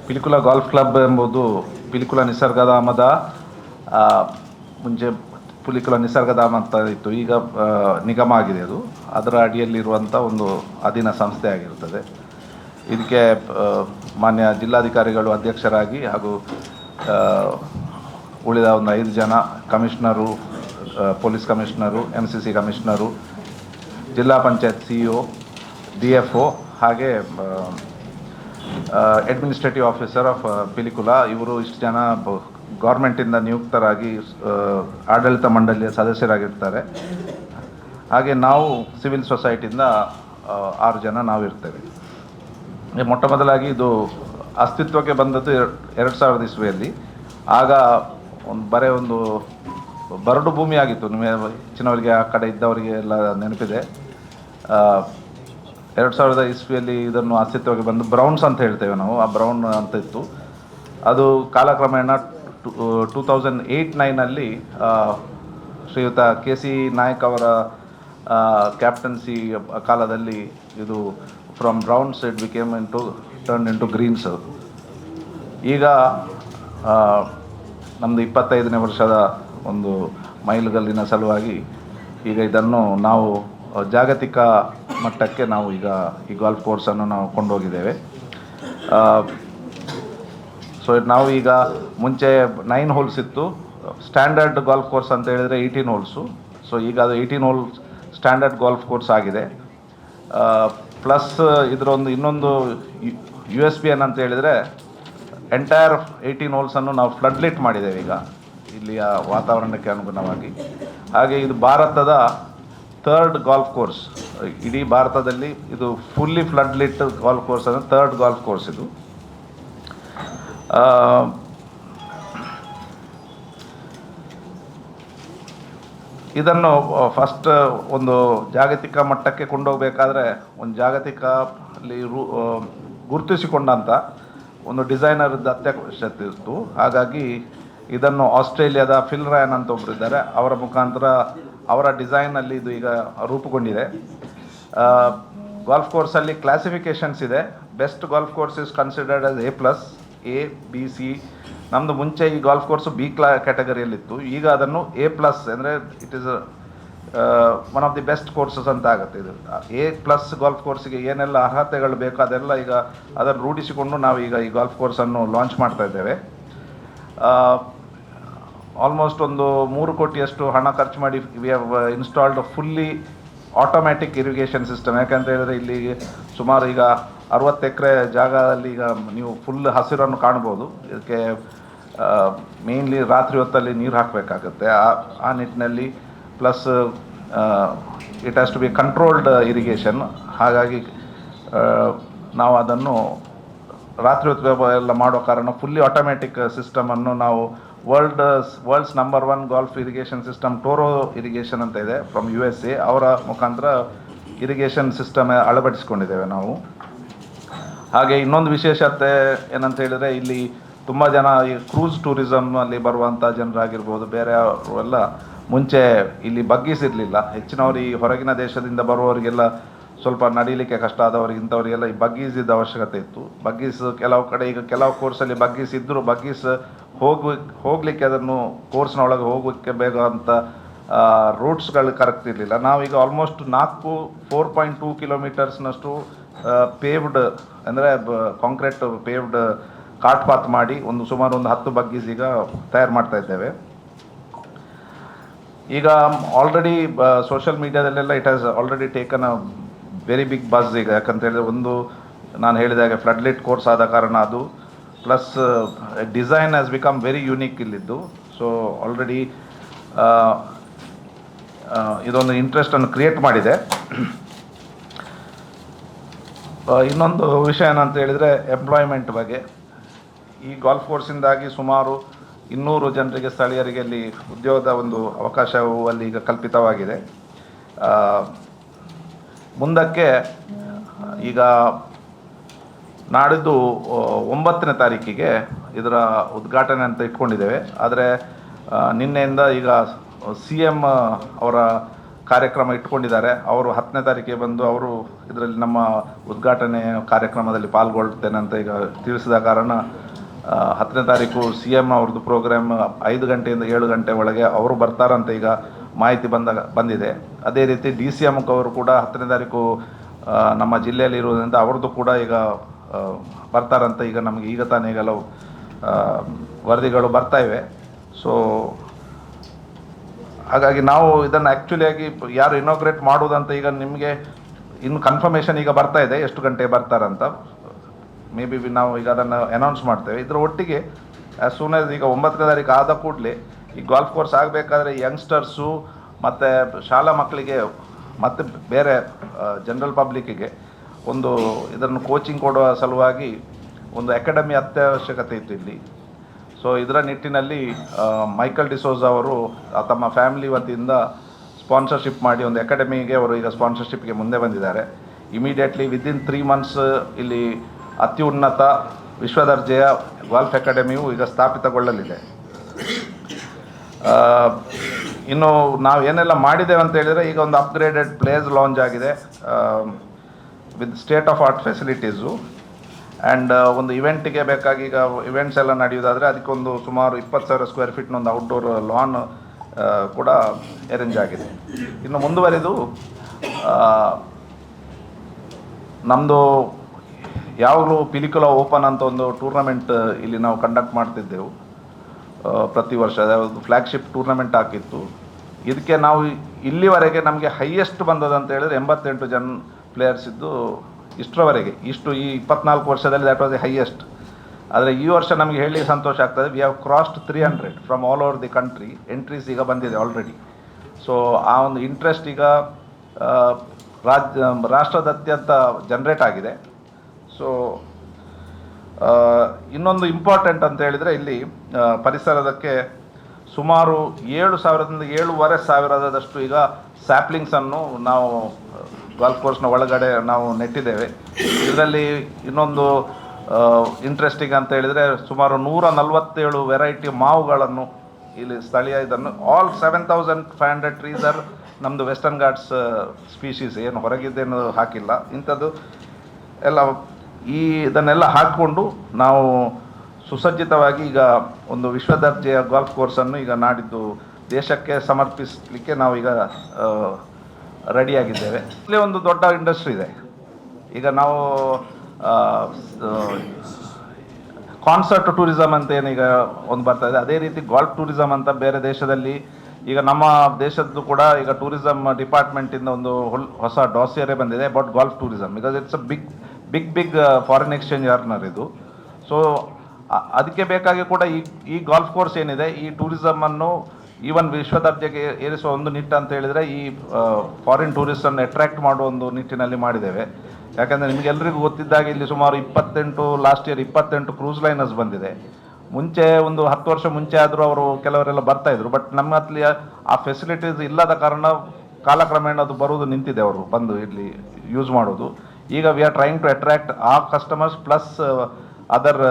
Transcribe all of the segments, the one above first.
Pilikula golf club ಎಂಬುದು ಪಿಲಿಕುಳ ನಿಸರ್ಗಧಾಮದ ಮುಂಚೆ ಪಿಲಿಕುಳ ನಿಸರ್ಗಧಾಮ ಅಂತ ಇತ್ತು, ಈಗ ನಿಗಮ ಆಗಿದೆ. ಅದರ ಅಡಿಯಲ್ಲಿರುವಂಥ ಒಂದು ಅಧೀನ ಸಂಸ್ಥೆ ಆಗಿರುತ್ತದೆ. ಇದಕ್ಕೆ ಮಾನ್ಯ ಜಿಲ್ಲಾಧಿಕಾರಿಗಳು ಅಧ್ಯಕ್ಷರಾಗಿ ಹಾಗೂ ಉಳಿದ ಒಂದು 5 ಜನ commissioner, police commissioner, MCC commissioner, ಜಿಲ್ಲಾ ಪಂಚಾಯತ್ CEO, DFO ಹಾಗೆ ಅಡ್ಮಿನಿಸ್ಟ್ರೇಟಿವ್ ಆಫೀಸರ್ ಆಫ್ ಪಿಲಿಕುಳ, ಇವರು ಇಷ್ಟು ಜನ ಗೌರ್ಮೆಂಟಿಂದ ನಿಯುಕ್ತರಾಗಿ ಆಡಳಿತ ಮಂಡಳಿಯ ಸದಸ್ಯರಾಗಿರ್ತಾರೆ. ಹಾಗೆ ನಾವು ಸಿವಿಲ್ ಸೊಸೈಟಿಯಿಂದ 6 ಜನ ನಾವು ಇರ್ತೇವೆ. ಮೊಟ್ಟ ಮೊದಲಾಗಿ ಇದು ಅಸ್ತಿತ್ವಕ್ಕೆ ಬಂದದ್ದು 2000 ಇಸ್ವಿಯಲ್ಲಿ. ಆಗ ಒಂದು ಬರಡು ಭೂಮಿ ಆಗಿತ್ತು. ನಿಮಗೆ ಹೆಚ್ಚಿನವರಿಗೆ ಆ ಕಡೆ ಇದ್ದವರಿಗೆ ಎಲ್ಲ ನೆನಪಿದೆ. 2000 ಇಸ್ವಿಯಲ್ಲಿ ಇದನ್ನು ಅಸ್ತಿತ್ವಕ್ಕೆ ಬಂದು ಬ್ರೌನ್ಸ್ ಅಂತ ಹೇಳ್ತೇವೆ ನಾವು, ಆ ಬ್ರೌನ್ ಅಂತ ಇತ್ತು. ಅದು ಕಾಲಕ್ರಮೇಣ 2008-9 ಶ್ರೀಯುತ KC ನಾಯಕ್ ಅವರ ಕ್ಯಾಪ್ಟನ್ಸಿ ಕಾಲದಲ್ಲಿ ಇದು from browns it became turn into greens. ಈಗ ನಮ್ಮದು 25ನೇ ವರ್ಷದ ಒಂದು ಮೈಲುಗಲ್ಲಿನ ಸಲುವಾಗಿ ಈಗ ಇದನ್ನು ನಾವು ಜಾಗತಿಕ ಮಟ್ಟಕ್ಕೆ ನಾವು ಈಗ ಈ ಗಾಲ್ಫ್ ಕೋರ್ಸನ್ನು ನಾವು ಕೊಂಡೋಗಿದ್ದೇವೆ. ಸೊ ನಾವು ಈಗ ಮುಂಚೆ 9 ಹೋಲ್ಸ್ ಇತ್ತು. ಸ್ಟ್ಯಾಂಡರ್ಡ್ ಗಾಲ್ಫ್ ಕೋರ್ಸ್ ಅಂತ ಹೇಳಿದರೆ 18 ಹೋಲ್ಸು. ಸೊ ಈಗ ಅದು 18 ಹೋಲ್ಸ್ ಸ್ಟ್ಯಾಂಡರ್ಡ್ ಗಾಲ್ಫ್ ಕೋರ್ಸ್ ಆಗಿದೆ. ಪ್ಲಸ್ ಇದರೊಂದು ಇನ್ನೊಂದು USP ಏನಂತ ಹೇಳಿದರೆ ಎಂಟೈರ್ 18 ಹೋಲ್ಸನ್ನು ನಾವು ಫ್ಲಡ್ ಲೈಟ್ ಮಾಡಿದ್ದೇವೆ ಈಗ ಇಲ್ಲಿಯ ವಾತಾವರಣಕ್ಕೆ ಅನುಗುಣವಾಗಿ. ಹಾಗೆ ಇದು ಭಾರತದ 3rd ಗಾಲ್ಫ್ ಕೋರ್ಸ್. ಇಡೀ ಭಾರತದಲ್ಲಿ ಇದು fully flood lit golf course ಅಂದರೆ 3rd ಗಾಲ್ಫ್ ಕೋರ್ಸ್ ಇದು. ಇದನ್ನು ಫಸ್ಟ್ ಒಂದು ಜಾಗತಿಕ ಮಟ್ಟಕ್ಕೆ ಕೊಂಡೋಗಬೇಕಾದ್ರೆ ಒಂದು ಜಾಗತಿಕ ಅಲ್ಲಿ ಗುರುತಿಸಿಕೊಂಡಂಥ ಒಂದು ಡಿಸೈನರ್ದ ಅತ್ಯವಶ್ಯಕತೆ ಇತ್ತು. ಹಾಗಾಗಿ ಇದನ್ನು ಆಸ್ಟ್ರೇಲಿಯಾದ ಫಿಲ್ ರಾಯನ್ ಅಂತ ಒಬ್ಬರು ಇದ್ದಾರೆ, ಅವರ ಮುಖಾಂತರ ಅವರ ಡಿಸೈನಲ್ಲಿ ಇದು ಈಗ ರೂಪುಗೊಂಡಿದೆ. ಗಾಲ್ಫ್ ಕೋರ್ಸಲ್ಲಿ ಕ್ಲಾಸಿಫಿಕೇಷನ್ಸ್ ಇದೆ. Best golf course is considered as A, B, C. ನಮ್ಮದು ಮುಂಚೆ ಈ ಗಾಲ್ಫ್ ಕೋರ್ಸು B ಕ್ಯಾಟಗರಿಯಲ್ಲಿತ್ತು. ಈಗ ಅದನ್ನು A+ ಅಂದರೆ it is one of the best courses ಅಂತ ಆಗುತ್ತೆ. ಇದು A+ ಗಾಲ್ಫ್ ಕೋರ್ಸಿಗೆ ಏನೆಲ್ಲ ಅರ್ಹತೆಗಳು ಬೇಕೋ ಅದೆಲ್ಲ ಈಗ ಅದನ್ನು ರೂಢಿಸಿಕೊಂಡು ನಾವು ಈಗ ಈ ಗಾಲ್ಫ್ ಕೋರ್ಸನ್ನು ಲಾಂಚ್ ಮಾಡ್ತಾ ಇದ್ದೇವೆ. ಆಲ್ಮೋಸ್ಟ್ ಒಂದು 3 ಕೋಟಿಯಷ್ಟು ಹಣ ಖರ್ಚು ಮಾಡಿ we have installed fully automatic irrigation system. ಯಾಕಂತ ಹೇಳಿದರೆ ಇಲ್ಲಿ ಸುಮಾರು ಈಗ 60 ಎಕರೆ ಜಾಗದಲ್ಲಿ ಈಗ ನೀವು ಫುಲ್ ಹಸಿರನ್ನು ಕಾಣ್ಬೋದು. ಇದಕ್ಕೆ ಮೇನ್ಲಿ ರಾತ್ರಿ ಹೊತ್ತಲ್ಲಿ ನೀರು ಹಾಕಬೇಕಾಗುತ್ತೆ. ಆ ನಿಟ್ಟಿನಲ್ಲಿ plus it has to be controlled irrigation. ಹಾಗಾಗಿ ನಾವು ಅದನ್ನು ರಾತ್ರಿ ಹೊತ್ತು ಎಲ್ಲ ಮಾಡೋ ಕಾರಣ ಫುಲ್ಲಿ ಆಟೋಮ್ಯಾಟಿಕ್ ಸಿಸ್ಟಮನ್ನು ನಾವು world's number 1 golf irrigation system Toro irrigation ಅಂತ ಇದೆ ಫ್ರಮ್ USA, ಅವರ ಮುಖಾಂತರ ಇರಿಗೇಷನ್ ಸಿಸ್ಟಮ್ ಅಳವಡಿಸಿಕೊಂಡಿದ್ದೇವೆ ನಾವು. ಹಾಗೆ ಇನ್ನೊಂದು ವಿಶೇಷತೆ ಏನಂತ ಹೇಳಿದರೆ ಇಲ್ಲಿ ತುಂಬ ಜನ ಈ ಕ್ರೂಸ್ ಟೂರಿಸಮಲ್ಲಿ ಬರುವಂಥ ಜನರಾಗಿರ್ಬೋದು, ಬೇರೆ ಎಲ್ಲ ಮುಂಚೆ ಇಲ್ಲಿ ಬಗ್ಗೀಸ್ ಇರಲಿಲ್ಲ. ಹೆಚ್ಚಿನವರು ಈ ಹೊರಗಿನ ದೇಶದಿಂದ ಬರುವವರಿಗೆಲ್ಲ ಸ್ವಲ್ಪ ನಡೀಲಿಕ್ಕೆ ಕಷ್ಟ ಆದವರಿಗೆ ಇಂಥವರಿಗೆಲ್ಲ ಈ ಬಗ್ಗೀಸಿದ ಅವಶ್ಯಕತೆ ಇತ್ತು. ಬಗ್ಗೀಸ್ ಕೆಲವು ಕಡೆ ಈಗ ಕೆಲವು ಕೋರ್ಸಲ್ಲಿ ಬಗ್ಗೀಸ್ ಇದ್ದರೂ ಬಗ್ಗೀಸ್ ಹೋಗಲಿಕ್ಕೆ ಅದನ್ನು ಕೋರ್ಸ್ನ ಒಳಗೆ ಹೋಗೋಕ್ಕೆ ಬೇಕಾದಂಥ ರೂಟ್ಸ್ಗಳು ಕರೆಕ್ಟ್ ಇರಲಿಲ್ಲ. ನಾವೀಗ ಆಲ್ಮೋಸ್ಟ್ 4.2 ಕಿಲೋಮೀಟರ್ಸ್ನಷ್ಟು ಪೇವ್ಡ್ ಅಂದರೆ ಕಾಂಕ್ರೀಟ್ ಪೇವ್ಡ್ ಕಾರ್ಟ್ ಪಾತ್ ಮಾಡಿ ಸುಮಾರು ಒಂದು 10 ಬಗ್ಗೀಸ್ ಈಗ ತಯಾರು ಮಾಡ್ತಾ ಇದ್ದೇವೆ. ಈಗ ಆಲ್ರೆಡಿ ಸೋಷಿಯಲ್ ಮೀಡಿಯಾದಲ್ಲೆಲ್ಲ it has already taken a very big buzz ಈಗ. ಯಾಕಂತ ಹೇಳಿದ್ರೆ ನಾನು ಹೇಳಿದಾಗೆ ಫ್ಲಡ್ ಲೈಟ್ ಕೋರ್ಸ್ ಆದ ಕಾರಣ ಅದು plus design has become very unique ಇಲ್ಲಿದ್ದು. ಸೊ ಆಲ್ರೆಡಿ ಇದೊಂದು ಇಂಟ್ರೆಸ್ಟನ್ನು ಕ್ರಿಯೇಟ್ ಮಾಡಿದೆ. ಇನ್ನೊಂದು ವಿಷಯ ಏನಂತ ಹೇಳಿದರೆ ಎಂಪ್ಲಾಯ್ಮೆಂಟ್ ಬಗ್ಗೆ. ಈ ಗಾಲ್ಫ್ ಕೋರ್ಸಿಂದಾಗಿ ಸುಮಾರು 200 ಜನರಿಗೆ ಸ್ಥಳೀಯರಿಗೆ ಅಲ್ಲಿ ಉದ್ಯೋಗದ ಒಂದು ಅವಕಾಶವು ಅಲ್ಲಿ ಈಗ ಕಲ್ಪಿತವಾಗಿದೆ. ಮುಂದಕ್ಕೆ ಈಗ ನಾಡಿದ್ದು 9ನೇ ತಾರೀಕಿಗೆ ಇದರ ಉದ್ಘಾಟನೆ ಅಂತ ಇಟ್ಕೊಂಡಿದ್ದೇವೆ. ಆದರೆ ನಿನ್ನೆಯಿಂದ ಈಗ CM ಅವರ ಕಾರ್ಯಕ್ರಮ ಇಟ್ಕೊಂಡಿದ್ದಾರೆ. ಅವರು 10ನೇ ತಾರೀಕಿಗೆ ಬಂದು ಅವರು ಇದರಲ್ಲಿ ನಮ್ಮ ಉದ್ಘಾಟನೆ ಕಾರ್ಯಕ್ರಮದಲ್ಲಿ ಪಾಲ್ಗೊಳ್ತೇನೆ ಅಂತ ಈಗ ತಿಳಿಸಿದ ಕಾರಣ 10ನೇ ತಾರೀಕು CM ಅವ್ರದ್ದು ಪ್ರೋಗ್ರಾಮ್ 5 ಗಂಟೆಯಿಂದ 7 ಗಂಟೆ ಒಳಗೆ ಅವರು ಬರ್ತಾರಂತ ಈಗ ಮಾಹಿತಿ ಬಂದಿದೆ. ಅದೇ ರೀತಿ DCM ಅವರು ಕೂಡ 10ನೇ ತಾರೀಕು ನಮ್ಮ ಜಿಲ್ಲೆಯಲ್ಲಿ ಇರುವುದರಿಂದ ಅವ್ರದ್ದು ಕೂಡ ಈಗ ಬರ್ತಾರಂತ ಈಗ ನಮಗೆ ಈಗ ತಾನೇ ಕೆಲವು ವರದಿಗಳು ಬರ್ತಾ ಇವೆ. ಸೊ ಹಾಗಾಗಿ ನಾವು ಇದನ್ನು ಆ್ಯಕ್ಚುಲಿಯಾಗಿ ಯಾರು ಇನಾಗ್ರೇಟ್ ಮಾಡೋದಂತ ಈಗ ನಿಮಗೆ ಇನ್ನು ಕನ್ಫರ್ಮೇಷನ್ ಈಗ ಬರ್ತಾ ಇದೆ, ಎಷ್ಟು ಗಂಟೆಗೆ ಬರ್ತಾರಂತ. ಮೇ ಬಿ ನಾವು ಈಗ ಅದನ್ನು ಅನೌನ್ಸ್ ಮಾಡ್ತೇವೆ. ಇದರ ಒಟ್ಟಿಗೆ ಆ್ಯಸ್ ಸೂನ್ ಆಸ್ ಈಗ 9ನೇ ತಾರೀಕು ಆದ ಕೂಡಲೇ ಈ ಗಾಲ್ಫ್ ಕೋರ್ಸ್ ಆಗಬೇಕಾದ್ರೆ ಯಂಗ್ಸ್ಟರ್ಸು ಮತ್ತು ಶಾಲಾ ಮಕ್ಕಳಿಗೆ ಮತ್ತು ಬೇರೆ ಜನರಲ್ ಪಬ್ಲಿಕ್ಕಿಗೆ ಒಂದು ಇದನ್ನು ಕೋಚಿಂಗ್ ಕೊಡುವ ಸಲುವಾಗಿ ಒಂದು ಅಕಾಡೆಮಿ ಅತ್ಯವಶ್ಯಕತೆ ಇತ್ತು ಇಲ್ಲಿ. ಸೊ ಇದರ ನಿಟ್ಟಿನಲ್ಲಿ ಮೈಕಲ್ ಡಿಸೋಜ ಅವರು ತಮ್ಮ ಫ್ಯಾಮಿಲಿ ವತಿಯಿಂದ ಸ್ಪಾನ್ಸರ್ಶಿಪ್ ಮಾಡಿ ಒಂದು ಅಕಾಡೆಮಿಗೆ ಅವರು ಈಗ ಸ್ಪಾನ್ಸರ್ಶಿಪ್ಗೆ ಮುಂದೆ ಬಂದಿದ್ದಾರೆ. ಇಮಿಡಿಯೇಟ್ಲಿ ವಿದಿನ್ 3 ಮಂತ್ಸ್ ಇಲ್ಲಿ ಅತ್ಯುನ್ನತ ವಿಶ್ವದರ್ಜೆಯ ಗಾಲ್ಫ್ ಅಕಾಡೆಮಿಯು ಈಗ ಸ್ಥಾಪಿತಗೊಳ್ಳಲಿದೆ. ಇನ್ನು ನಾವು ಏನೆಲ್ಲ ಮಾಡಿದ್ದೇವೆ ಅಂತ ಹೇಳಿದರೆ, ಈಗ ಒಂದು ಅಪ್ಗ್ರೇಡೆಡ್ ಪ್ಲೇಸ್ ಲಾಂಚ್ ಆಗಿದೆ with state of art facilities. And ಒಂದು ಇವೆಂಟಿಗೆ ಬೇಕಾಗಿ ಈಗ ಇವೆಂಟ್ಸ್ ಎಲ್ಲ ನಡೆಯೋದಾದರೆ ಅದಕ್ಕೊಂದು ಸುಮಾರು 20,000 ಸ್ಕ್ವೇರ್ ಫೀಟ್ನ ಒಂದು ಔಟ್ಡೋರ್ ಲಾನ್ ಕೂಡ ಅರೇಂಜ್ ಆಗಿದೆ. ಇನ್ನು ಮುಂದುವರೆದು ನಮ್ಮದು ಯಾವಾಗಲೂ ಪಿಲಿಕುಲಾ ಓಪನ್ ಅಂತ ಒಂದು ಟೂರ್ನಮೆಂಟ್ ಇಲ್ಲಿ ನಾವು ಕಂಡಕ್ಟ್ ಮಾಡ್ತಿದ್ದೆವು ಪ್ರತಿ ವರ್ಷ. ಯಾವುದು ಫ್ಲ್ಯಾಗ್ಶಿಪ್ ಟೂರ್ನಮೆಂಟ್ ಹಾಕಿತ್ತು. ಇದಕ್ಕೆ ನಾವು ಇಲ್ಲಿವರೆಗೆ ನಮಗೆ ಹೈಯೆಸ್ಟ್ ಬಂದದಂತ ಹೇಳಿದ್ರೆ 88 ಜನ ಪ್ಲೇಯರ್ಸ್ ಇದ್ದು ಇಷ್ಟರವರೆಗೆ. ಈ 24 ವರ್ಷದಲ್ಲಿ ದ್ಯಾಟ್ ವಾಸ್ ದಿ ಹೈಯೆಸ್ಟ್. ಆದರೆ ಈ ವರ್ಷ ನಮಗೆ ಹೇಳಿ ಸಂತೋಷ ಆಗ್ತದೆ, we have crossed 300 from all over the country. Entries ಈಗ ಬಂದಿದೆ ಆಲ್ರೆಡಿ. ಸೊ ಆ ಒಂದು ಇಂಟ್ರೆಸ್ಟ್ ಈಗ ರಾಷ್ಟ್ರದಾದ್ಯಂತ ಜನರೇಟ್ ಆಗಿದೆ. ಸೊ ಇನ್ನೊಂದು ಇಂಪಾರ್ಟೆಂಟ್ ಅಂತ ಹೇಳಿದರೆ ಇಲ್ಲಿ ಪರಿಸರದಕ್ಕೆ ಸುಮಾರು 7,000ದಿಂದ 7,500 ಈಗ ಸ್ಯಾಪ್ಲಿಂಗ್ಸನ್ನು ನಾವು ಗಾಲ್ಫ್ ಕೋರ್ಸ್ನ ಒಳಗಡೆ ನಾವು ನೆಟ್ಟಿದ್ದೇವೆ. ಇದರಲ್ಲಿ ಇನ್ನೊಂದು ಇಂಟ್ರೆಸ್ಟಿಂಗ್ ಅಂತ ಹೇಳಿದರೆ ಸುಮಾರು 147 ವೆರೈಟಿ ಮಾವುಗಳನ್ನು ಇಲ್ಲಿ ಸ್ಥಳೀಯ ಇದನ್ನು ಆಲ್ 7,500 ಟ್ರೀಸ್ ಆರ್ ನಮ್ಮದು ವೆಸ್ಟರ್ನ್ ಘಾಟ್ಸ್ ಸ್ಪೀಶೀಸ್, ಏನು ಹೊರಗಿದ್ದೇನು ಹಾಕಿಲ್ಲ. ಇಂಥದ್ದು ಎಲ್ಲ ಇದನ್ನೆಲ್ಲ ಹಾಕಿಕೊಂಡು ನಾವು ಸುಸಜ್ಜಿತವಾಗಿ ಈಗ ಒಂದು ವಿಶ್ವದರ್ಜೆಯ ಗಾಲ್ಫ್ ಕೋರ್ಸನ್ನು ಈಗ ನಾಡಿದ್ದು ದೇಶಕ್ಕೆ ಸಮರ್ಪಿಸಲಿಕ್ಕೆ ನಾವು ಈಗ ರೆಡಿಯಾಗಿದ್ದೇವೆ. ಇಲ್ಲಿ ಒಂದು ದೊಡ್ಡ ಇಂಡಸ್ಟ್ರಿ ಇದೆ. ಈಗ ನಾವು ಕಾನ್ಸರ್ಟ್ ಟೂರಿಸಮ್ ಅಂತ ಏನೀಗ ಒಂದು ಬರ್ತಾ ಇದೆ, ಅದೇ ರೀತಿ ಗಾಲ್ಫ್ ಟೂರಿಸಮ್ ಅಂತ ಬೇರೆ ದೇಶದಲ್ಲಿ ಈಗ ನಮ್ಮ ದೇಶದ್ದು ಕೂಡ ಈಗ ಟೂರಿಸಮ್ ಡಿಪಾರ್ಟ್ಮೆಂಟಿಂದ ಒಂದು ಹೊಸ ಡಾಸಿಯರೇ ಬಂದಿದೆ about golf tourism. Because it's a big foreign exchange earner ಇದು. ಸೊ ಅದಕ್ಕೆ ಬೇಕಾಗಿ ಕೂಡ ಈ ಗಾಲ್ಫ್ ಕೋರ್ಸ್ ಏನಿದೆ ಈ ಟೂರಿಸಮನ್ನು ಈವನ್ ವಿಶ್ವದರ್ಜೆಗೆ ಏರಿಸುವ ಒಂದು ನಿಟ್ಟು ಅಂತ ಹೇಳಿದರೆ ಈ ಫಾರಿನ್ ಟೂರಿಸ್ಟನ್ನು ಅಟ್ರ್ಯಾಕ್ಟ್ ಮಾಡುವ ಒಂದು ನಿಟ್ಟಿನಲ್ಲಿ ಮಾಡಿದ್ದೇವೆ. ಯಾಕಂದರೆ ನಿಮಗೆಲ್ಲರಿಗೂ ಗೊತ್ತಿದ್ದಾಗೆ ಇಲ್ಲಿ ಸುಮಾರು 28 ಕ್ರೂಸ್ ಲೈನರ್ಸ್ ಬಂದಿದೆ. ಮುಂಚೆ ಒಂದು 10 ವರ್ಷ ಮುಂಚೆ ಆದರೂ ಅವರು ಕೆಲವರೆಲ್ಲ ಬರ್ತಾಯಿದ್ರು. ಬಟ್ ನಮ್ಮ ಹತ್ಲಿ ಆ ಫೆಸಿಲಿಟೀಸ್ ಇಲ್ಲದ ಕಾರಣ ಕಾಲಕ್ರಮೇಣ ಅದು ಬರುವುದು ನಿಂತಿದೆ, ಅವರು ಬಂದು ಇಲ್ಲಿ ಯೂಸ್ ಮಾಡೋದು. ಈಗ we are trying to attract ಆ customers plus other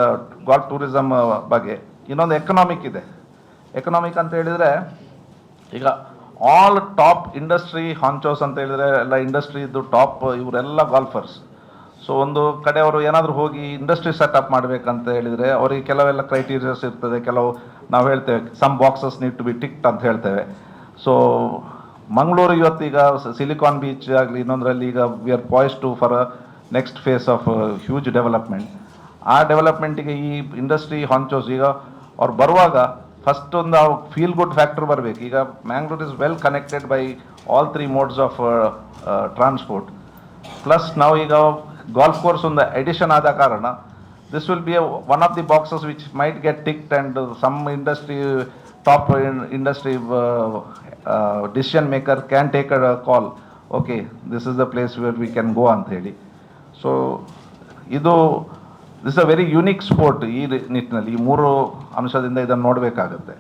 golf tourism ಬಗ್ಗೆ. ಇನ್ನೊಂದು ಎಕನಾಮಿಕ್ ಇದೆ. ಎಕನಾಮಿಕ್ ಅಂತ ಹೇಳಿದರೆ ಈಗ ಆಲ್ ಟಾಪ್ ಇಂಡಸ್ಟ್ರಿ ಹಾಂಚೋಸ್ ಅಂತ ಹೇಳಿದರೆ ಎಲ್ಲ ಇಂಡಸ್ಟ್ರಿದು ಟಾಪ್ ಇವರೆಲ್ಲ ಗಾಲ್ಫರ್ಸ್. ಸೊ ಒಂದು ಕಡೆ ಅವರು ಏನಾದರೂ ಹೋಗಿ ಇಂಡಸ್ಟ್ರಿ ಸೆಟಪ್ ಮಾಡಬೇಕಂತ ಹೇಳಿದರೆ ಅವರಿಗೆ ಕೆಲವೆಲ್ಲ ಕ್ರೈಟೀರಿಯಾಸ್ ಇರ್ತದೆ. ಕೆಲವು ನಾವು ಹೇಳ್ತೇವೆ some boxes need to be ticked ಅಂತ ಹೇಳ್ತೇವೆ. ಸೊ ಮಂಗಳೂರು ಇವತ್ತೀಗ ಸಿಲಿಕಾನ್ ಬೀಚ್ ಆಗಲಿ ಇನ್ನೊಂದರಲ್ಲಿ ಈಗ we are poised to for next phase of huge development. ಆ ಡೆವಲಪ್ಮೆಂಟಿಗೆ ಈ ಇಂಡಸ್ಟ್ರಿ ಹಾಂಚೋಸ್ ಈಗ ಅವ್ರು ಬರುವಾಗ ಫಸ್ಟ್ ಒಂದು ಫೀಲ್ ಗುಡ್ ಫ್ಯಾಕ್ಟರ್ ಬರಬೇಕು. ಈಗ Mangalore is well connected by all 3 modes of transport. Plus ನಾವು ಈಗ ಗಾಲ್ಫ್ ಕೋರ್ಸ್ ಒಂದು ಎಡಿಷನ್ ಆದ ಕಾರಣ this will be one of the boxes which might get ticked and some industry top industry decision maker can take a call, okay this is the place where we can go ಅಂತ ಹೇಳಿ. So this a very unique sport. ಈ ನಿಟ್ಟಿನಲ್ಲಿ ಈ 3 ಅಂಶದಿಂದ ಇದನ್ನು ನೋಡಬೇಕಾಗುತ್ತೆ.